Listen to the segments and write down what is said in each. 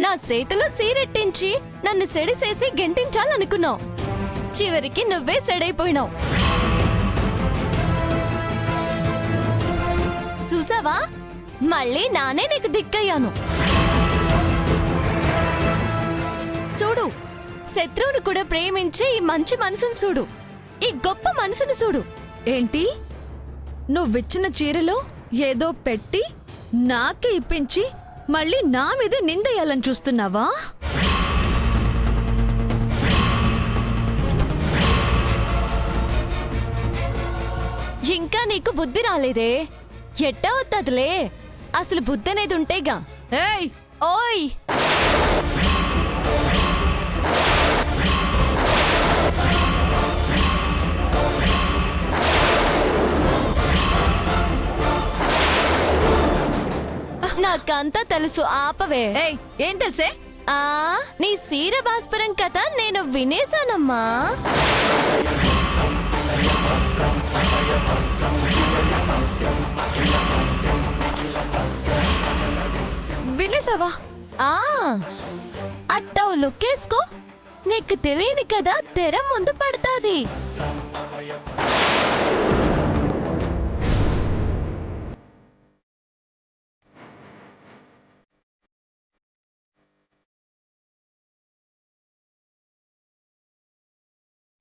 నా చేతిలో సీరెట్టించి నన్ను సెడిసేసి గెంటించాలనుకున్నావు. చివరికి నువ్వే సెడైపోయినావు. చూసావా, మళ్ళీ నానే నీకు దిక్కయ్యాను. చూడు, శత్రువును కూడా ప్రేమించే ఈ మంచి మనసును చూడు, ఈ గొప్ప మనసును చూడు. ఏంటి, నువ్విచ్చిన చీరలో ఏదో పెట్టి నాకే ఇప్పించి మళ్ళీ నా మీదే నిందయ్యాలని చూస్తున్నావా? ఇంకా నీకు బుద్ధి రాలేదే? ఎట్టా వద్దదులే, అసలు బుద్ధి అనేది ఉంటేగా. ఏయ్ ఓయ్, నాకంతా తెలుసు, ఆపవే. ఏయ్, ఏం తెలుసే? నీ సీర భాస్పరం కథ నేను వినేశానమ్మా. వినేసావా? అట్టావు లుక్కేసుకో, నీకు తెలియని కదా తెర ముందు పడతాది.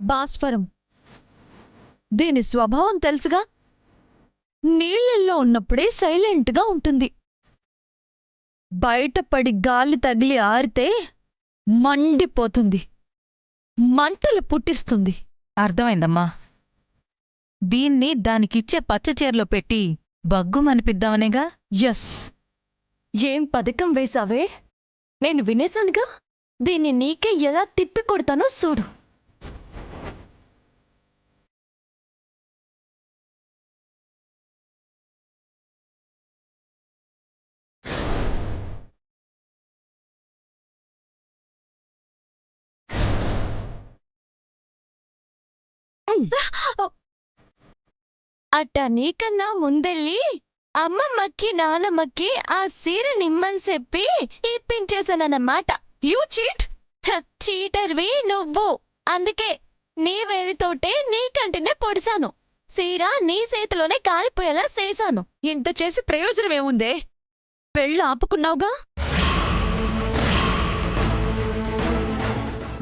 భాస్వరం, దీని స్వభావం తెలుసుగా. నీళ్ళల్లో ఉన్నప్పుడే సైలెంట్గా ఉంటుంది. బయటపడి గాలి తగిలి ఆరితే మండిపోతుంది, మంటలు పుట్టిస్తుంది. అర్థమైందమ్మా. దీన్ని దానికిచ్చే పచ్చచీరలో పెట్టి బగ్గుమనిపిద్దామనేగా. ఎస్. ఏం పథకం వేసావే? నేను వినేశానుగా. దీన్ని నీకే ఎలా తిప్పి కొడతానో చూడు. అట్ట నీకన్నా ముందెళ్ళి అమ్మమ్మకి నానమ్మకి ఆ సీర నిమ్మని చెప్పి ఇప్పించేశానన్నమాట. You cheat. చీటర్వి నువ్వు. అందుకే నీ వేలితోటే నీ కంటినే పొడిశాను. సీర నీ చేతిలోనే కాలిపోయేలా చేశాను. ఇంత చేసి ప్రయోజనం ఏముందే? పెళ్ళి ఆపుకున్నావుగా.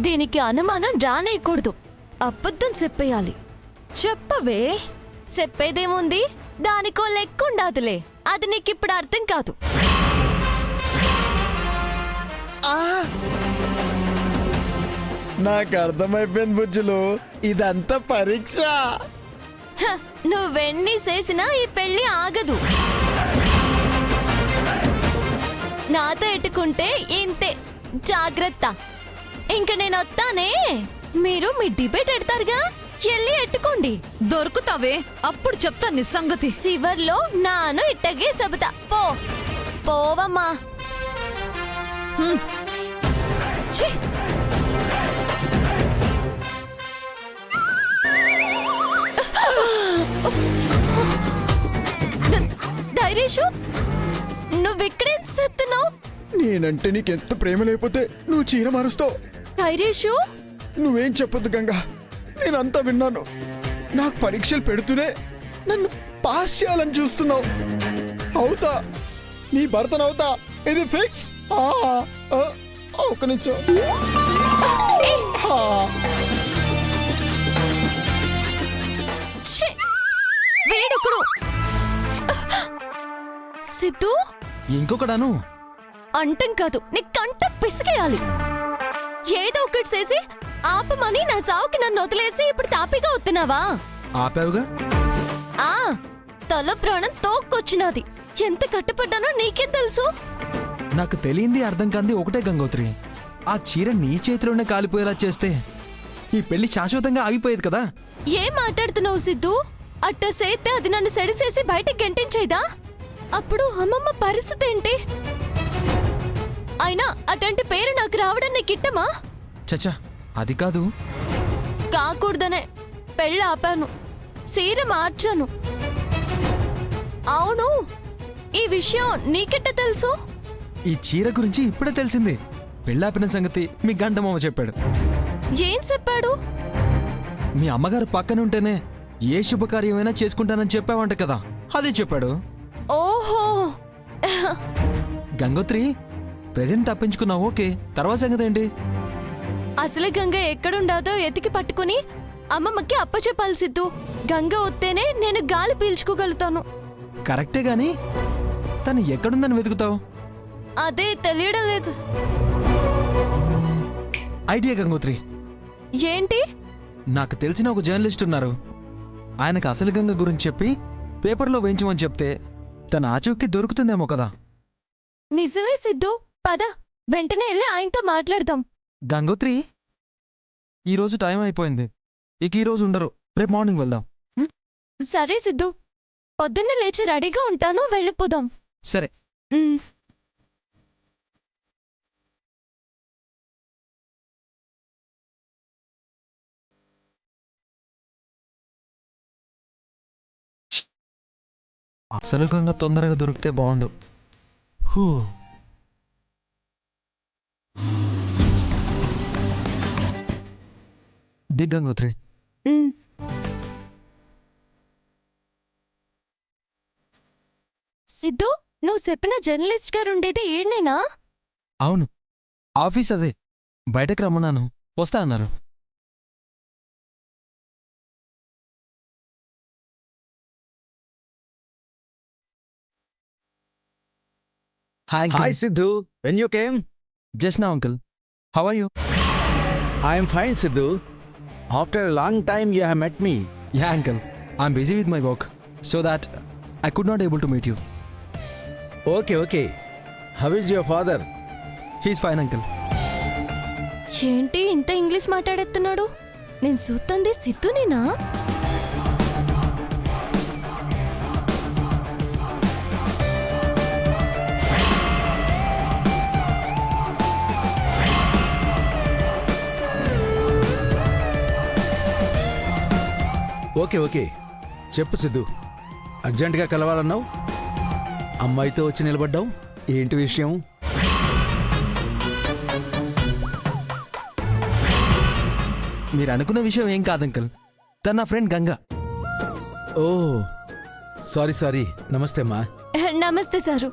దీనికి అనుమానం రానేయకూడదు. అబద్ధం చెప్పేయాలి. చెప్పవే. చెప్పేదేముంది, దానికో లెక్కుండాదులే. అది నీకిప్పుడు అర్థం కాదు. నాకు అర్థమైపోయింది బుజ్జులు, ఇదంతా పరీక్ష. నువ్వెన్ని చేసినా ఈ పెళ్లి ఆగదు. నాతో ఎట్టుకుంటే ఇంతే, జాగ్రత్త. ఇంక నేనొత్తానే. మీరు మీ డిబేట్ ఎడతారుగా, ఎల్లి ఎట్టుకోండి. దొరుకుతావే, అప్పుడు చెప్తా నీ సంగతి. చివర్లో నాను ఇట్టగే చెబుతా. పోవమ్మా. ఛీ! ధైర్యేషు, నువ్వెక్కడేం చేస్తున్నావు? నేనంటే నీకెంత ప్రేమ లేకపోతే నువ్వు చీర మారుస్తావు. ధైర్యేషు, నువ్వేం చెప్పొద్దు గంగా, నేనంతా విన్నాను. నాకు పరీక్షలు పెడుతూనే నన్ను పాస్ చేయాలని చూస్తున్నావు. అవుతా, నీ భర్తనవుతా, ఇది ఫిక్స్. ఒక నిమిషం. వేడుకుడు. సిద్ధు, ఇంకొకడాను అంటం కాదు, నీ కంట పిసికేయాలి. ఏదో ఒకటి చేసి ఆపమని నా సావుకి నన్ను వదిలేసి ఇప్పుడు తాపిగా వస్తున్నావా? ఆపావుగా. తల ప్రాణం తోక్కొచ్చినది. ఎంత కట్టుపడ్డానో నీకేం తెలుసు? నాకు తెలియంది అర్థం కాంది ఒకటే గంగోత్రి, ఆ చీర నీ చేతిలోనే కాలిపోయేలా చేస్తే ఈ పెళ్లి శాశ్వతంగా ఆగిపోయేది కదా. ఏం మాట్లాడుతున్నావు సిద్ధు? అట్ట సేస్తే అది నన్ను సెడిసేసి బయటికి గెంటించేదా? అప్పుడు అమ్మమ్మ పరిస్థితి ఏంటి? అయినా అటువంటి పేరు నాకు రావడం నీకిట్టమా? చచ్చా, అది కాదు. కాకూడదనే పెళ్ళి ఆపాను, సీర మార్చాను. అవును, ఈ విషయం నీకెట్ట తెలుసు? ఈ చీర గురించి ఇప్పుడే తెలిసింది. పెళ్ళాపిన సంగతి మీ గంటమామ చెప్పాడు. ఏం చెప్పాడు? మీ అమ్మగారు పక్కన ఉంటేనే ఏ శుభకార్యమైనా చేసుకుంటానని చెప్పావంట కదా, అదే చెప్పాడు. ఓహో. గంగోత్రి, ప్రెజెంట్ తప్పించుకున్నావు ఓకే, తర్వాత సంగతి ఏంటి? అసలు గంగ ఎక్కడుండాదో ఎతికి పట్టుకుని అమ్మమ్మకి అప్పచెప్పాలి సిద్ధు. గంగ వస్తేనే నేను గాలి పీల్చుకోగలుగుతాను. కరెక్టే గాని తను ఎక్కడుందని వెతుకుతావు? అదే తెలియడం లేదు. ఐడియా గంగోత్రి. ఏంటి? నాకు తెలిసిన ఒక జర్నలిస్ట్ ఉన్నారు. ఆయనకు అసలు గంగ గురించి చెప్పి పేపర్లో వేయించమని చెప్తే తన ఆచూకీ దొరుకుతుందేమో కదా. నిజమే సిద్ధు, పద వెంటనే వెళ్ళి ఆయనతో మాట్లాడదాం. గంగోత్రి, ఈరోజు టైం అయిపోయింది. ఇక ఈరోజు ఉండరు, రేపు మార్నింగ్ వెళ్దాం. సరే సిద్ధు, పొద్దున్నే లేచి రెడీగా ఉంటాను, వెళ్ళిపోదాం. సరే. ఉమ్. అసలు గంగ తొందరగా దొరికితే బాగుండు. హూ. దిగ్ గంగోత్రి. ఉమ్. సిద్ధు, నువ్వు చెప్పిన జర్నలిస్ట్ గారు ఉండేది ఈడనేనా? అవును, ఆఫీస్ అదే. బయటకు రమ్మన్నాను, వస్తా అన్నారు. Hi Hi uncle. Sidhu, when you came? Just నా uncle. How are you? I am fine Sidhu. After a long time you have met me. Yeah uncle, I'm busy with my work so that I could not able to meet you. Okay. How is your father? He's fine uncle. ఏంటి ఇంత English మాట్లాడేస్తున్నాడు? నేను చూస్తుంది సిద్ధునేనా? Okay చెప్పు సిద్ధు, అర్జెంటుగా కలవాలన్నావు, అమ్మాయితో వచ్చి నిలబడ్డావు, ఏంటి విషయం? మీరు అనుకున్న విషయం ఏం కాదు అంకుల్. తన నా ఫ్రెండ్ గంగా. ఓ సారీ, నమస్తే అమ్మా. నమస్తే సారు.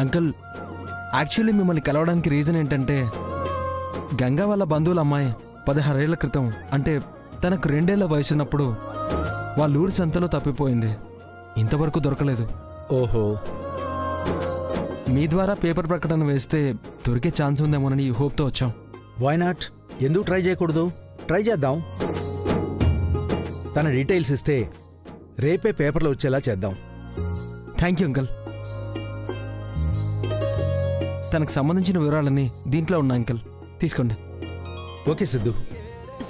అంకుల్, యాక్చువల్లీ మిమ్మల్ని కలవడానికి రీజన్ ఏంటంటే గంగా వాళ్ళ బంధువుల అమ్మాయి 16 ఏళ్ల క్రితం, అంటే తనకు 2 ఏళ్ల వయసున్నప్పుడు వాళ్ళ ఊరి సంతలో తప్పిపోయింది. ఇంతవరకు దొరకలేదు. ఓహో, మీ ద్వారా పేపర్ ప్రకటన వేస్తే దొరికే ఛాన్స్ ఉందేమోనని ఈ హోప్తో వచ్చాం. Why not? ఎందుకు ట్రై చేయకూడదు? ట్రై చేద్దాం. తన డీటెయిల్స్ ఇస్తే రేపే పేపర్లో వచ్చేలా చేద్దాం. Thank you uncle. తనకు సంబంధించిన వివరాలన్నీ దీంట్లో ఉన్నాయి అంకుల్, తీసుకోండి. ఓకే సిద్ధు.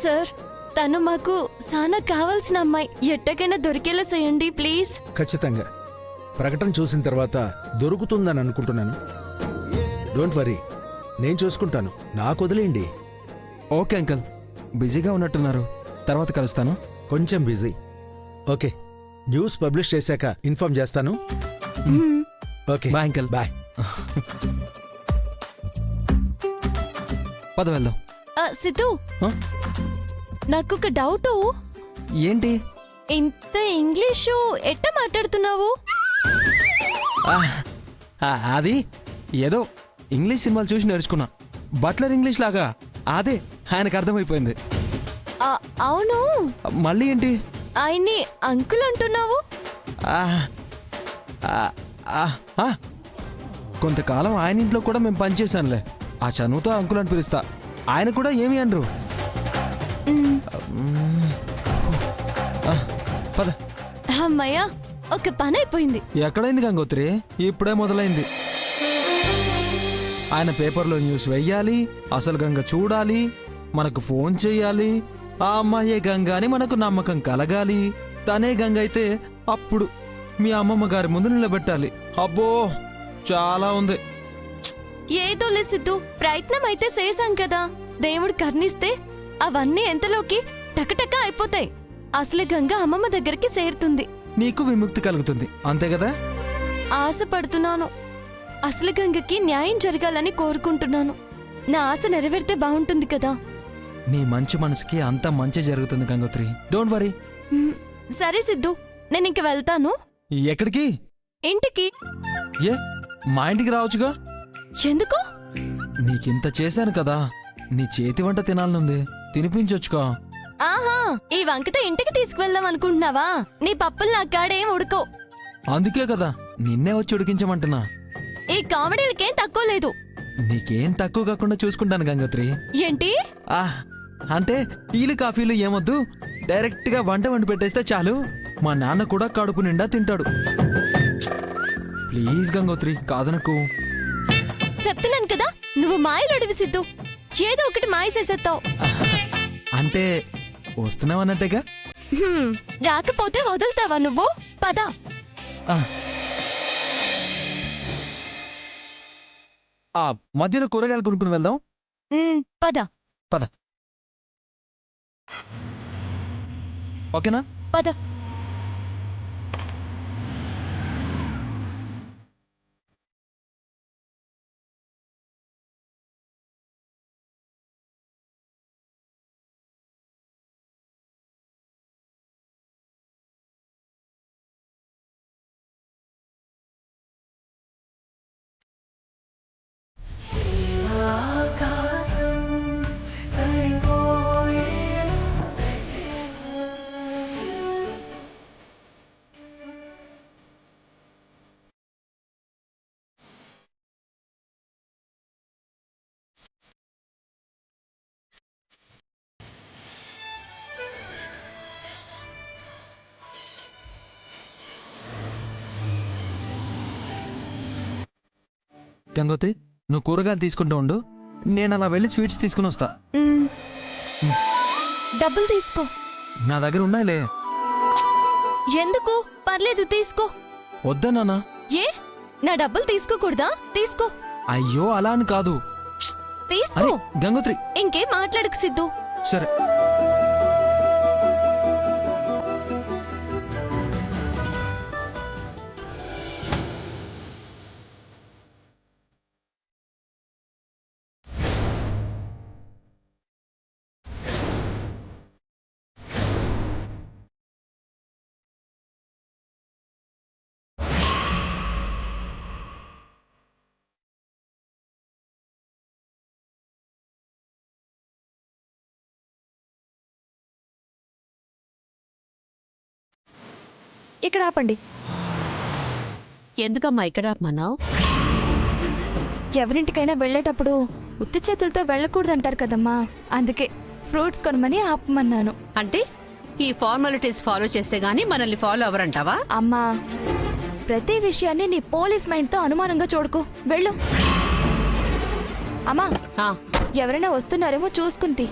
సార్, తను మాకు సానా కావాల్సిన అమ్మాయి. ఎట్టకైనా దొరికేలా చేయండి ప్లీజ్. ఖచ్చితంగా ప్రకటన చూసిన తర్వాత దొరుకుతుందని అనుకుంటున్నాను. డోంట్ వరీ, నేను చూసుకుంటాను, నాకు వదిలేయండి. ఓకే అంకుల్, బిజీగా ఉన్నట్టున్నారు, తర్వాత కలుస్తాను. కొంచెం బిజీ. ఓకే, న్యూస్ పబ్లిష్ చేశాక ఇన్ఫార్మ్ చేస్తాను. Okay bye uncle. బాయ్. పద వెళ్దాం. సిద్ధు, హ? నాకొక డౌటు. ఏంటి? ఇంత ఇంగ్లీషు ఎట్ట మాట్లాడుతున్నావు? అది ఏదో ఇంగ్లీష్ సినిమాలు చూసి నేర్చుకున్నా. బట్లర్ ఇంగ్లీష్ లాగా అదే ఆయనకు అర్థమైపోయింది. అవును, మళ్ళీ ఏంటి? ఆయన్ని అంకుల్ అంటున్నావు? ఆ, ఆ, ఆ, ఆ. కొంతకాలం ఆయన ఇంట్లో కూడా మేము పనిచేశానులే. ఆ చనువుతో అంకుల్ అని పిలుస్తా. ఆయన కూడా ఏమి అనరు. పద. అమ్మయ్యా, ఒక పని అయిపోయింది. ఎక్కడైంది గంగోత్రి? ఇప్పుడే మొదలైంది. ఆయన పేపర్లో న్యూస్ వెయ్యాలి, అసలు గంగ చూడాలి, మనకు ఫోన్ చెయ్యాలి, ఆ అమ్మాయే గంగ అని మనకు నమ్మకం కలగాలి. తనే గంగ అయితే అప్పుడు మీ అమ్మమ్మ గారి ముందు నిలబెట్టాలి. అబ్బో, చాలా ఉంది. ఏదో సిద్ధు, ప్రయత్నం అయితే చేశాం కదా. దేవుడు కర్ణిస్తే అవన్నీ ఎంతలోకి టకటక అయిపోతాయి. అసలు గంగ అమ్మమ్మ దగ్గరికి చేరుతుంది. నీకు విముక్తి కలుగుతుంది, అంతే కదా? ఆశపడుతున్నాను. అసలు గంగకి న్యాయం జరగాలని కోరుకుంటున్నాను. నా ఆశ నెరవేరితే బాగుంటుంది కదా. నీ మంచి మనసుకి అంతా మంచి జరుగుతుంది గంగోత్రి, డోంట్ వరీ. మ్, సరే సిద్ధు, నేను ఇంక వెళ్తాను. ఎక్కడికి? ఇంటికి. ఏ మా ఇంటికి రావచ్చుగా. ఎందుకు? నీకింత చేశాను కదా, నీ చేతి వంట తినాలనుంది, తినిపించొచ్చుగా. ఆహా, ఈ వంకతో ఇంటికి తీసుకువెళ్దాం అనుకుంటున్నావా? నీ పప్పులు నా కాడేం ఉడుకో. అందుకే కదా నిన్నే వచ్చి ఉడికించమంటున్నా. ఈ కామెడీలకేం తక్కువ లేదు. నీకేం తక్కువ కాకుండా చూసుకుంటాను గంగోత్రి. ఏంటి? అంటే టీలు కాఫీలు ఏమొద్దు, డైరెక్ట్ గా వంట వండి పెట్టేస్తే చాలు. మా నాన్న కూడా కడుపు నిండా తింటాడు. ప్లీజ్ గంగోత్రి, కాదనకు. చెప్తున్నాను కదా, నువ్వు మాయలోడివి సిద్ధు. ఏదో ఒకటి మాయ చేసేస్తావు. అంటే వస్తున్నావన్నట్టేగా. రాకపోతే వదులుతావా నువ్వు? పద. మధ్యలో కూరగాయలు కొనుక్కుని వెళ్దాం. పద పద. ఓకేనా? పద. గంగోత్రి, నువ్వు కూరగాయలు తీసుకుంటూ ఉండు, నేను అలా వెళ్ళి స్వీట్స్ తీసుకుని వస్తా. డబ్బులు తీసుకో. నా దగ్గర ఉన్నాయిలే. ఎందుకు? పర్లేదు, తీసుకో. వద్దా నాన్న? ఏ, నా డబ్బులు తీసుకోకూడదా? తీసుకో. అయ్యో అలా అని కాదు. తీసుకో. అరే గంగోత్రి. ఇంకేం మాట్లాడకు సిద్ధు. సరే. ఇక్కడ ఆపండి. ఎందుకమ్మా ఇక్కడ ఆపమన్నావు? ఎవరింటికైనా వెళ్ళేటప్పుడు ఉత్తి చేతులతో వెళ్ళకూడదంటారు కదమ్మా, అందుకే ఫ్రూట్స్ కొనమని ఆపమన్నాను. అంటే ఈ ఫార్మాలిటీస్ ఫాలో చేస్తే గానీ మనల్ని ఫాలో అవ్వరంటావా? అమ్మా, ప్రతి విషయాన్ని నీ పోలీస్ మైండ్తో అనుమానంగా చూడకు. వెళ్ళు. అమ్మా, ఆ, ఎవరైనా వస్తున్నారేమో చూసుకుంది.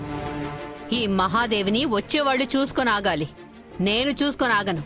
ఈ మహాదేవిని వచ్చేవాళ్ళు చూసుకొని ఆగాలి, నేను చూసుకొని ఆగను.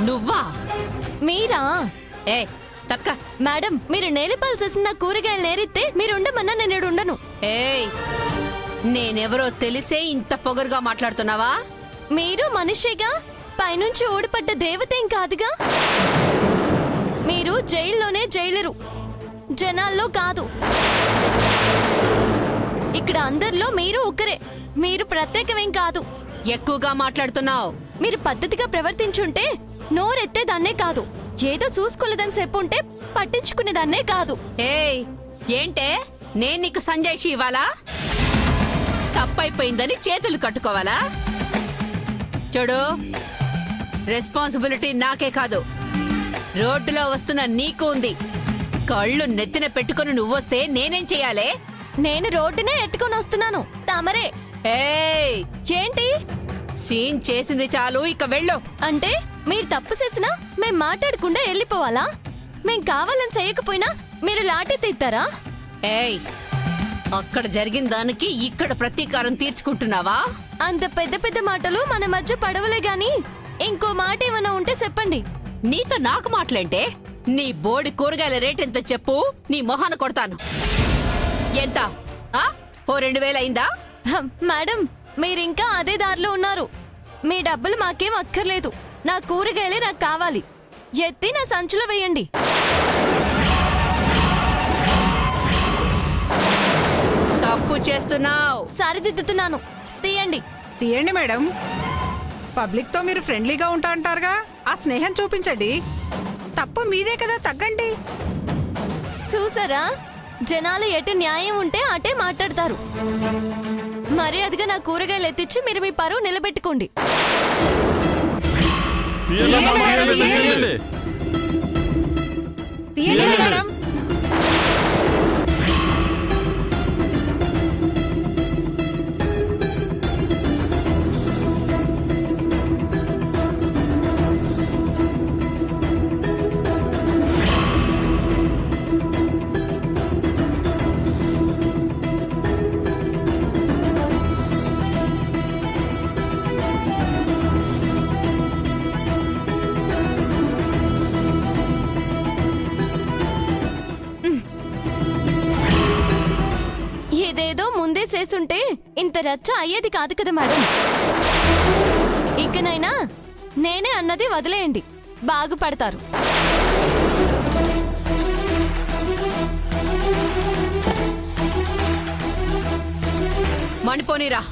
నువ్వా? మీరా? ఏ తప్పక. మేడం, మీరు నేలపాలు చేసిన కూరగాయలు నేరిస్తే మీరుండమన్నా నేను ఉండను. ఏయ్, నేనెవరో తెలిసే ఇంత పొగరుగా మాట్లాడుతున్నావా? మీరు మనిషిగా, పైనుంచి ఓడిపడ్డ దేవతేం కాదుగా. మీరు జైల్లోనే జైలరు, జనాల్లో కాదు. ఇక్కడ అందరిలో మీరు ఒకరే, మీరు ప్రత్యేకమేం కాదు. ఎక్కువగా మాట్లాడుతున్నావు. మీరు పద్ధతిగా ప్రవర్తించుంటే నోరెత్తేదాన్నే కాదు, ఏదో చూసుకోలేదని చెప్పుంటే పట్టించుకునేదాన్నే కాదు. ఏయ్, ఏంటే నేను నీకు సంజాయిషి ఇవ్వాలా? తప్పైపోయిందని చేతులు కట్టుకోవాలా? చూడు, రెస్పాన్సిబిలిటీ నాకే కాదు, రోడ్డులో వస్తున్న నీకు ఉంది. కళ్ళు నెత్తిన పెట్టుకుని నువ్వొస్తే నేనేం చెయ్యాలే? నేను రోడ్డునే ఎట్టుకొని వస్తున్నాను, తమరే. ఏయ్, ఏంటి? సీన్ చేసింది చాలు, ఇక వెళ్ళు. అంటే మీరు తప్పు చేసినా మేం మాట్లాడకుండా వెళ్ళిపోవాలా? మేం కావాలని చేయకపోయినా మీరు లాఠీ తీస్తారా? ఏయ్, అక్కడ జరిగిన దానికి ఇక్కడ ప్రతీకారం తీర్చుకుంటున్నావా? అంత పెద్ద పెద్ద మాటలు మన మధ్య పడవలే గాని ఇంకో మాట ఏమైనా ఉంటే చెప్పండి. నీతో నాకు మాటలేంటే? నీ బోడి కూరగాయల రేట్ ఎంత చెప్పు, నీ మొహాన కొడతాను. ఎంత? ఆ? ఓ 2000 అయిందా? మేడం, మీరింకా అదే దారిలో ఉన్నారు. మీ డబ్బులు మాకేం అక్కర్లేదు. నా కూరగాయలే నాకు కావాలి. ఎత్తి నా సంచులో వేయండి. తప్పు చేస్తున్నావు. సరిదిద్దుతున్నాను. తీయండి. తీయండి మేడం. పబ్లిక్ తో మీరు ఫ్రెండ్లీగా ఉంటా అంటారుగా, ఆ స్నేహం చూపించండి. తప్పు మీదే కదా, తగ్గండి. చూసారా, జనాలు ఎటు న్యాయం ఉంటే అటే మాట్లాడతారు. మర్యాదగా నా కూరగాయలు ఎత్తిచ్చి మీరు మీ పరువు నిలబెట్టుకోండి. తీయండి మేడం. ఇదేదో ముందే చేసుంటే ఇంత రచ్చ అయ్యేది కాదు కదా మేడం. ఇకనైనా నేనే అన్నది వదిలేయండి, బాగుపడతారు. మణిపోనీరా.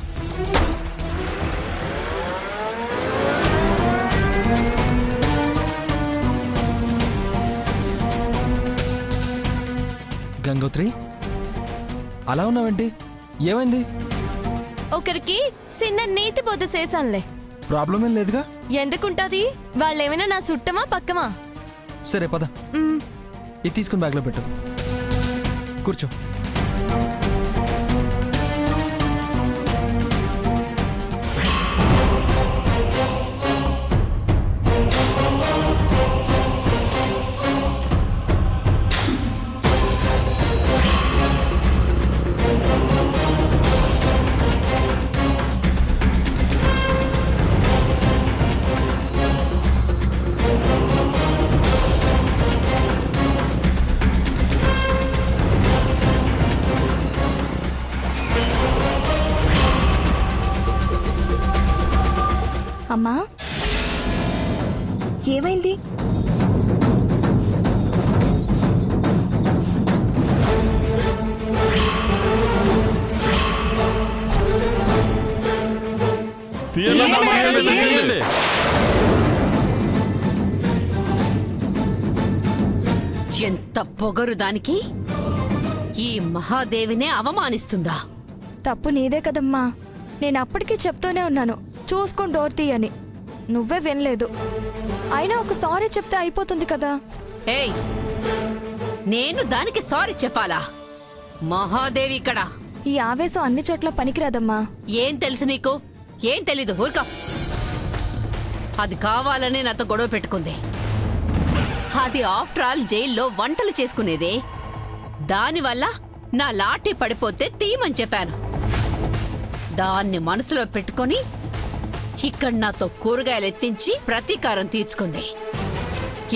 గంగోత్రి, అలా ఉన్నావేంటి? ఏమైంది? ఒకరికి చిన్న నీతి బొద్ద చేశానులే. ప్రాబ్లం ఏం లేదుగా? ఎందుకుంటది? వాళ్ళేమైనా నా సుట్టమా పక్కమా? సరే పద, మ్, ఇది తీసుకుని బ్యాగ్లో పెట్టు. కూర్చో. అమ్మా, ఏమైంది? ఎంత పొగరు దానికి! ఈ మహాదేవినే అవమానిస్తుందా? తప్పు నీదే కదమ్మా. నేను అప్పటికీ చెప్తూనే ఉన్నాను, చూసుకొని డోర్ తీయని. నువ్వే వినలేదు. అయినా ఒక సారీ చెప్తే అయిపోతుంది కదా. ఏయ్, నేను దానికి సారీ చెప్పాలా? మహాదేవి ఇక్కడ. ఈ ఆవేశం అన్ని చోట్ల పనికిరాదమ్మా. ఏం తెలుసు నీకు? ఏం తెలీదు, ఊరుకో. అది కావాలనే నాతో గొడవ పెట్టుకుంది. అది ఆఫ్టర్ ఆల్ జైల్లో వంటలు చేసుకునేదే. దానివల్ల నా లాఠీ పడిపోతే తీయమని చెప్పాను. దాన్ని మనసులో పెట్టుకొని ఇక్కడ నాతో కూరగాయలు ఎత్తించి ప్రతీకారం తీర్చుకుంది.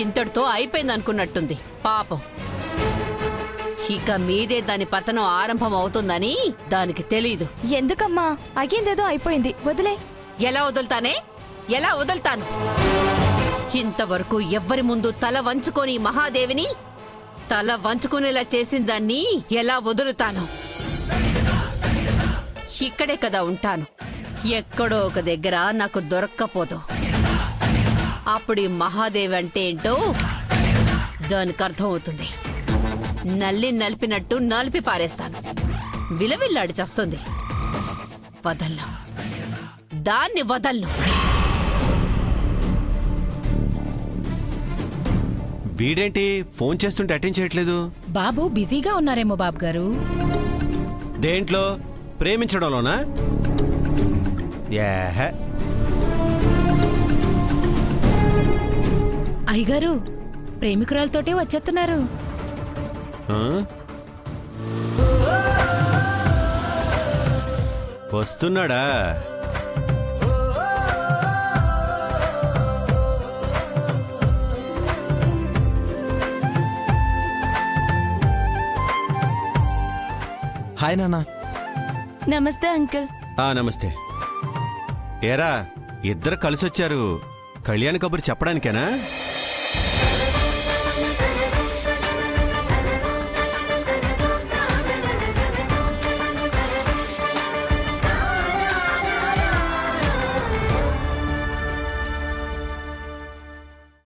ఇంతటితో అయిపోయిందనుకున్నట్టుంది పాపం. ఇక మీదే దాని పతనం ఆరంభం అవుతుందని దానికి తెలీదు. ఎందుకమ్మా? అయ్యిందేదో అయిపోయింది, వదిలే. ఎలా వదులుతానే? ఎలా వదులుతాను? ఇంతవరకు ఎవ్వరి ముందు తల వంచుకొని మహాదేవిని తల వంచుకునేలా చేసిన దాన్ని ఎలా వదులుతాను? ఇక్కడే కదా ఉంటాను. ఎక్కడో ఒక దగ్గర నాకు దొరక్కపోదు. అప్పుడు ఈ మహాదేవి అంటే ఏంటో దానికి అర్థం అవుతుంది. నల్లి నలిపినట్టు నలిపి పారేస్తాను. విలవిల్లాడి చేస్తుంది. వదలను, దాన్ని వదలను. వీడేంటి ఫోన్ చేస్తుంటే అటెండ్ చేయట్లేదు? బాబు బిజీగా ఉన్నారేమో బాబు గారు. దేంట్లో? ప్రేమించడంలోనా? యాహ. అయ్యగారు ప్రేమికురాలతోటే వచ్చేస్తున్నారు. ఆ? వస్తున్నాడా? హాయ్ నాన్న. నమస్తే అంకుల్. నమస్తే. ఏరా, ఇద్దరు కలిసొచ్చారు. కళ్యాణ్ కబురు చెప్పడానికేనా?